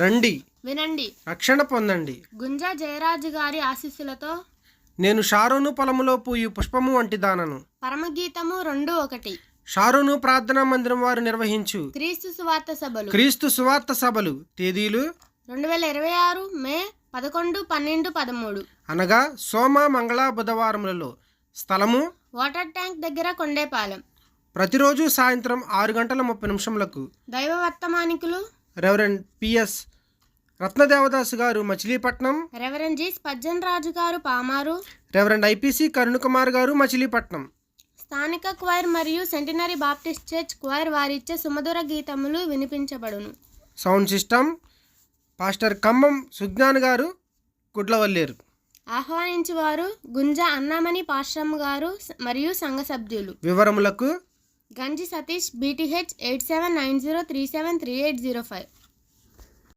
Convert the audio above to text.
రండి వినండి, రక్షణ పొందండి. గుంజా జయరాజు గారి ఆశీస్సులతో నేను షారోను పొలములో పూయు పుష్పము వంటి దానను. పరమగీతము 2:1. షారోను ప్రార్థనా మందిరం వారు నిర్వహించు క్రీస్తు సువార్త సభలు. క్రీస్తు సువార్త సభలు తేదీలు 2026 మే 11, 12, 13. అనగా సోమ మంగళ బుధవారములలో. స్థలము వాటర్ ట్యాంక్ దగ్గర కొండేపాలెం. ప్రతిరోజు సాయంత్రం 6:30 దైవ వర్తమానికులు రెవరెండ్ పిఎస్ రత్నదేవదాసు గారు మచిలీపట్నం, రెవరెండ్ జి స్పజ్జన్ రాజు గారు పామారు, రెవరెండ్ ఐపీసీ కరుణకుమార్ గారు మచిలీపట్నం. స్థానిక క్వైర్ మరియు సెంటినరీ బాప్టిస్ట్ చర్చ్ క్వైర్ వారిచ్చే సుమధుర గీతములు వినిపించబడును. Sound system pastor Khammam Sujnan గారు గుడ్లవల్లేరు. ఆహ్వానించువారు గుంజా అన్నామణి పాశ్రమ్ గారు మరియు సంఘ సభ్యులు. వివరములకు గంజి సతీష్, BTH 8790373805.